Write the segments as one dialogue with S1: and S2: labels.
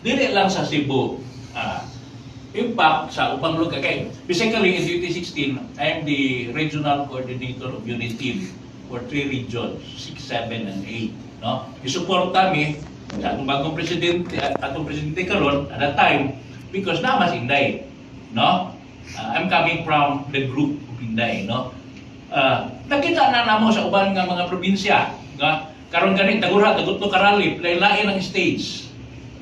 S1: Dili lang sa Cebu. In fact, sa ubang lugar, kay basically in 2016, I am the regional coordinator of unit team for 3 regions, 6, 7, and 8. No? Isuporta mi sa atong bagong presidente, atong presidente karon at that time, because namas Inday. No? I'm coming from the group of Inday. No? Nakita na namo sa uban nga mga probinsya nga karon gani tagura tagutlo karalip lain-lain ang stage.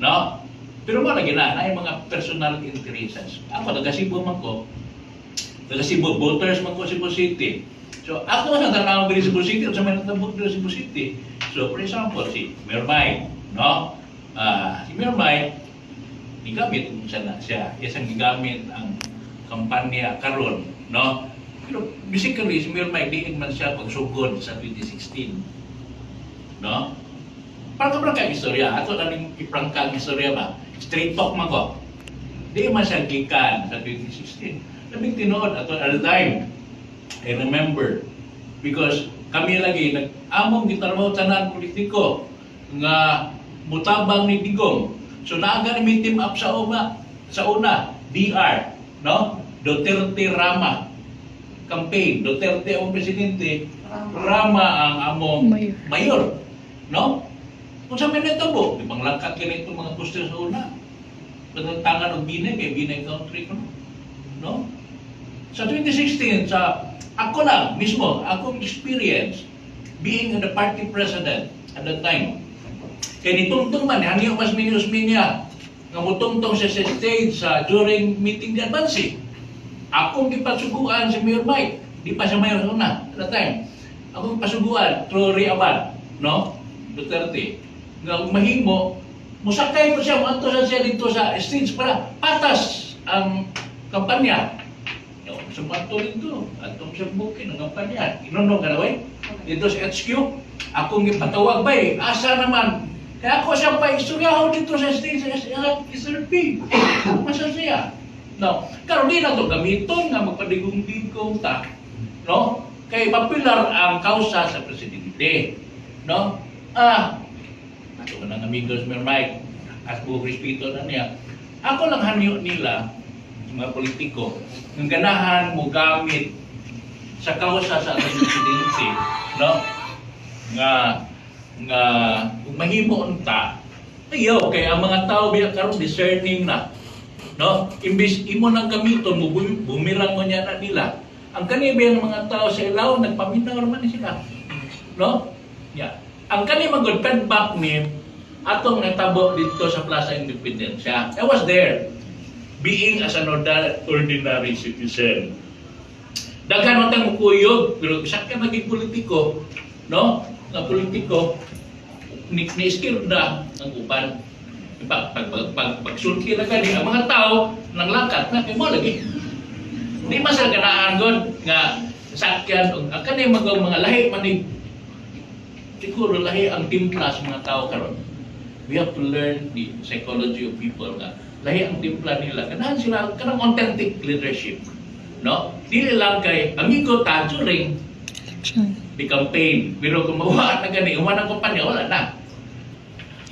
S1: No? Pero mo lagi na yung mga personal interests. Ako, taga-Cebu man ko, taga-Cebu, voters man ko Cebu City. So, ako na tanawang din Cebu City, o sa may natabot din Cebu City. So, for example, si Mirmay, no? Si Mirmay, gigamit siya, isang gigamit ang kampanya karon, no? Pero basically, si Mirmay, diin man siya pagsugod sa 2016. No? Prangka-prangka istorya, ato na rin iprangka istorya ba? Straight talk man ko. Di man siya gikan sa 2016. Labing tinood ato at the time. I remember. Because kami lagi, nag-among gitarmo tanan politiko nga mutabang ni Digong. So naaga ni team up sa una, DR, no? Duterte Rama campaign. Duterte ang presidente, Rama ang among mayor. No? Kung sa may natabo, di bang langkat ka na itong mga poster sa una. Pagtantangan ng Binay, kaya Binay country ko. No? Sa 2016, ako lang mismo, akong experience being the party president at that time. Kaya nitungtong man, haniyo mas minus-minya, nga mutungtong sa stage during meeting di advance. Akong gipasuguan si Mayor Mike, di pa siya mayor una at that time. Akong pasuguan, through Riaban, no? Duterte. Nga mahimo, musakay ko siya, muantosan siya dito sa stage para patas ang kampanya. Sumanto dito, atong siya bukin ang kampanya. Inunong ka na, way? Dito sa HQ, akong ipatawag ba asa naman? Kaya ako siya pa istoryaho dito sa stage sa SRP. Masa siya? No, karon di na to gamiton nga magpadigong-digong ta. No? Kay mapilar ang kausa sa presidente. No? Ato ka ng amigos Mayor Mike, as po respeto na niya. Ako lang hanyo nila, mga politiko, ng ganahan mo gamit sa kausa sa ating presidente, no? Nga kung mahimo unta, ayaw, kaya ang mga tao biya karon discerning na, no? Imbis imo nang gamiton mo, bumirang mo niya na nila. Ang kanibiyang mga tao sa ilaw, nagpaminaw naman sila, no? Yeah. Ang kanimang good feedback ni atong natabo dito sa Plaza Independencia. I was there, being as an ordinary citizen. Daghan tang mukuyog, pero isa ka naging politiko, no? Nga politiko, ni-skill na ang uban. Pagsulti na gani, ang mga tao nang langkat na, kaya mo lagi. Di masal ganaan gud nga sakyan, ang kanimang mga lahi manig siguro lahi ang timpla sa mga tao karon. We have to learn the psychology of people nga. Lahi ang timpla nila. Kanahan sila kanang authentic leadership. No? Dili lang kay amigo ta during the campaign. Pero kung mawaan na gani, umanang kumpanya, wala na.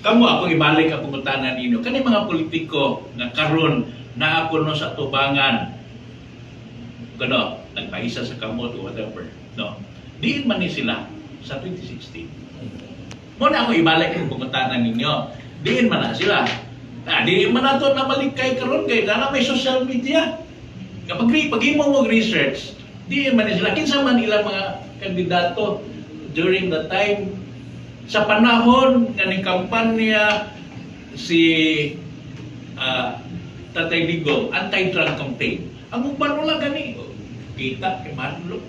S1: Kamu ako ibalik ang pangutanan ninyo. Kani mga politiko na karon na ako no sa tubangan. Kano, nagpaisa sa kamot o whatever. No? Diin man ni sila sa 2016. Muna ako ibalik ang pangutanan ninyo. Diin man na sila. Diin man na ito na malikay karon kay na may social media. Kapag himo mo research, diin man na sila. Kinsa man ilang mga kandidato during the time sa panahon nga ni kampanya si Tatay Digong, anti-drug campaign. Ang baro lang gani, kita kay Manlo.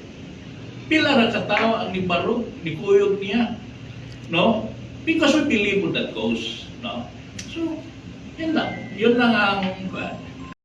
S1: Pila ra ka tawo ang nibaro, nikuyog niya. No? Because we believe in that cause. No? So, yun lang. Yun lang ang